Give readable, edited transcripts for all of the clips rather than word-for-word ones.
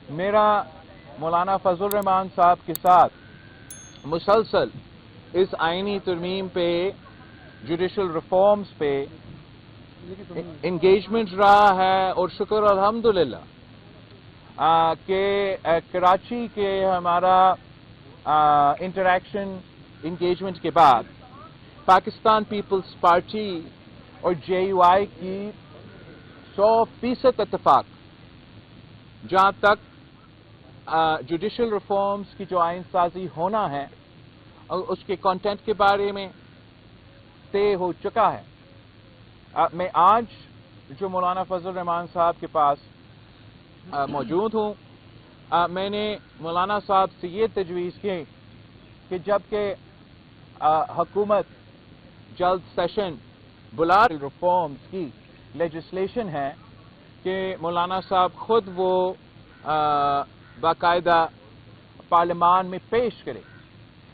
میرا مولانا فضل الرحمان صاحب کے ساتھ مسلسل اس آئینی ترمیم پہ، جوڈیشل ریفارمز پہ انگیجمنٹ رہا ہے، اور شکر الحمدللہ کہ کراچی کے ہمارا انٹریکشن انگیجمنٹ کے بعد پاکستان پیپلز پارٹی اور جے یو آئی کی 100% اتفاق جہاں تک جوڈیشل ریفارمز کی جو آئین سازی ہونا ہے اور اس کے کانٹینٹ کے بارے میں طے ہو چکا ہے۔ میں آج جو مولانا فضل الرحمان صاحب کے پاس موجود ہوں، میں نے مولانا صاحب سے یہ تجویز کی کہ جبکہ حکومت جلد سیشن بلا ریفارمز کی لیجسلیشن ہے کہ مولانا صاحب خود وہ باقاعدہ پارلیمان میں پیش کرے۔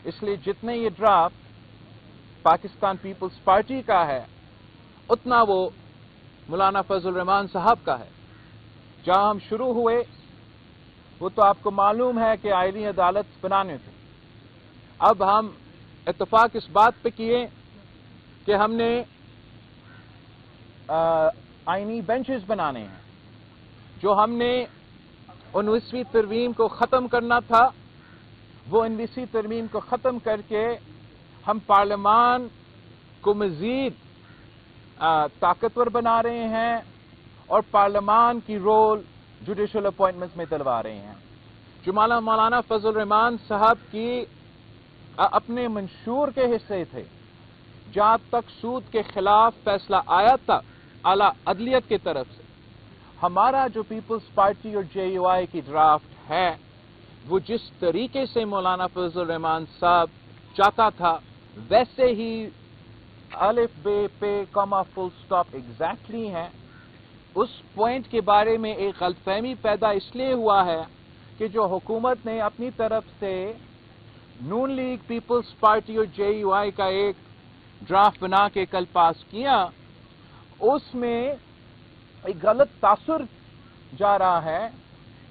اس لیے جتنے یہ ڈرافٹ پاکستان پیپلز پارٹی کا ہے اتنا وہ مولانا فضل الرحمان صاحب کا ہے۔ جہاں ہم شروع ہوئے وہ تو آپ کو معلوم ہے کہ آئینی عدالت بنانے تھے۔ اب ہم اتفاق اس بات پہ کیے کہ ہم نے آئینی بینچز بنانے ہیں۔ جو ہم نے 19ویں ترمیم کو ختم کرنا تھا وہ 19ویں ترمیم کو ختم کر کے ہم پارلیمان کو مزید طاقتور بنا رہے ہیں اور پارلیمان کی رول جوڈیشل اپوائنٹمنٹس میں دلوا رہے ہیں۔ جو مولانا فضل الرحمان صاحب کی اپنے منشور کے حصے تھے، جہاں تک سود کے خلاف فیصلہ آیا تھا اعلی عدلیت کی طرف سے، ہمارا جو پیپلز پارٹی اور جے یو آئی کی ڈرافٹ ہے وہ جس طریقے سے مولانا فضل الرحمان صاحب چاہتا تھا ویسے ہی الف بے پے کاما فل سٹاپ ایگزیکٹلی ہیں۔ اس پوائنٹ کے بارے میں ایک غلط فہمی پیدا اس لیے ہوا ہے کہ جو حکومت نے اپنی طرف سے نون لیگ پیپلز پارٹی اور جے یو آئی کا ایک ڈرافٹ بنا کے کل پاس کیا، اس میں ایک غلط تاثر جا رہا ہے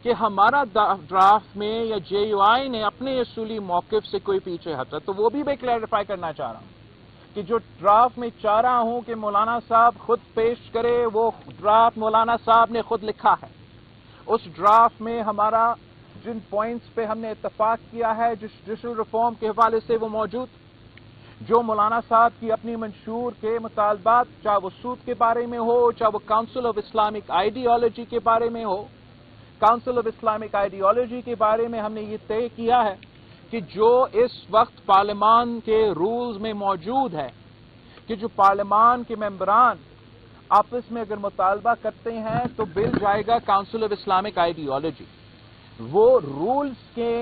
کہ ہمارا ڈرافٹ میں یا جے یو آئی نے اپنے اصولی موقف سے کوئی پیچھے ہٹا۔ تو وہ بھی میں کلیریفائی کرنا چاہ رہا ہوں کہ جو ڈرافٹ میں چاہ رہا ہوں کہ مولانا صاحب خود پیش کرے، وہ ڈرافٹ مولانا صاحب نے خود لکھا ہے۔ اس ڈرافٹ میں ہمارا جن پوائنٹس پہ ہم نے اتفاق کیا ہے جوڈیشل ریفارم کے حوالے سے وہ موجود، جو مولانا صاحب کی اپنی منشور کے مطالبات، چاہے وہ سود کے بارے میں ہو، چاہے وہ کاؤنسل آف اسلامک آئیڈیالوجی کے بارے میں ہو۔ کاؤنسل آف اسلامک آئیڈیالوجی کے بارے میں ہم نے یہ طے کیا ہے کہ جو اس وقت پارلیمان کے رولز میں موجود ہے کہ جو پارلیمان کے ممبران آپس میں اگر مطالبہ کرتے ہیں تو بل جائے گا کاؤنسل آف اسلامک آئیڈیالوجی۔ وہ رولز کے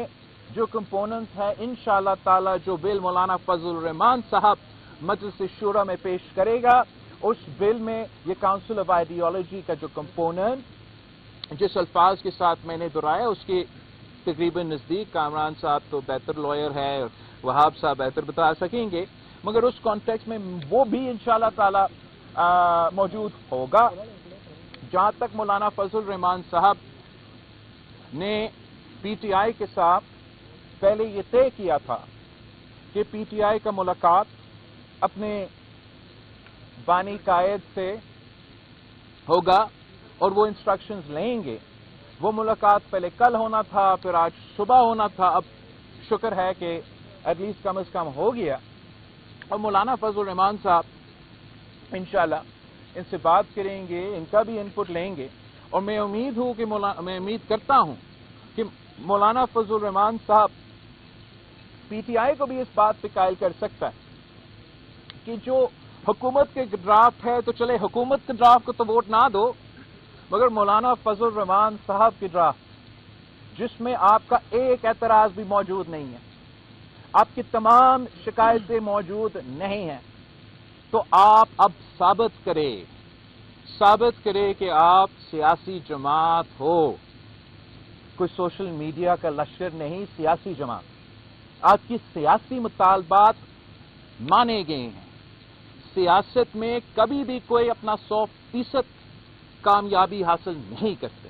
جو کمپوننٹس ہیں انشاءاللہ تعالی جو بل مولانا فضل الرحمان صاحب مجلس شورا میں پیش کرے گا، اس بل میں یہ کاؤنسل آف آئیڈیالوجی کا جو کمپوننٹ جس الفاظ کے ساتھ میں نے دہرایا اس کے تقریباً نزدیک، کامران صاحب تو بہتر لائر ہے اور وہاب صاحب بہتر بتا سکیں گے، مگر اس کانٹیکس میں وہ بھی انشاءاللہ تعالی موجود ہوگا۔ جہاں تک مولانا فضل الرحمان صاحب نے پی ٹی آئی کے ساتھ پہلے یہ طے کیا تھا کہ پی ٹی آئی کا ملاقات اپنے بانی قائد سے ہوگا اور وہ انسٹرکشنز لیں گے۔ وہ ملاقات پہلے کل ہونا تھا، پھر آج صبح ہونا تھا، اب شکر ہے کہ ایٹ لیسٹ کم از کم ہو گیا۔ اور مولانا فضل الرحمان صاحب انشاءاللہ ان سے بات کریں گے، ان کا بھی انپٹ لیں گے، اور میں امید کرتا ہوں کہ مولانا فضل الرحمان صاحب پی ٹی آئی کو بھی اس بات پہ قائل کر سکتا ہے کہ جو حکومت کے ڈرافٹ ہے تو چلے حکومت کے ڈرافٹ کو تو ووٹ نہ دو، مگر مولانا فضل الرحمان صاحب کی ڈرافٹ جس میں آپ کا ایک اعتراض بھی موجود نہیں ہے، آپ کی تمام شکایتیں موجود نہیں ہیں، تو آپ اب ثابت کرے کہ آپ سیاسی جماعت ہو، کوئی سوشل میڈیا کا لشکر نہیں، سیاسی جماعت۔ آپ کی سیاسی مطالبات مانے گئے ہیں۔ سیاست میں کبھی بھی کوئی اپنا 100% کامیابی حاصل نہیں کرتے۔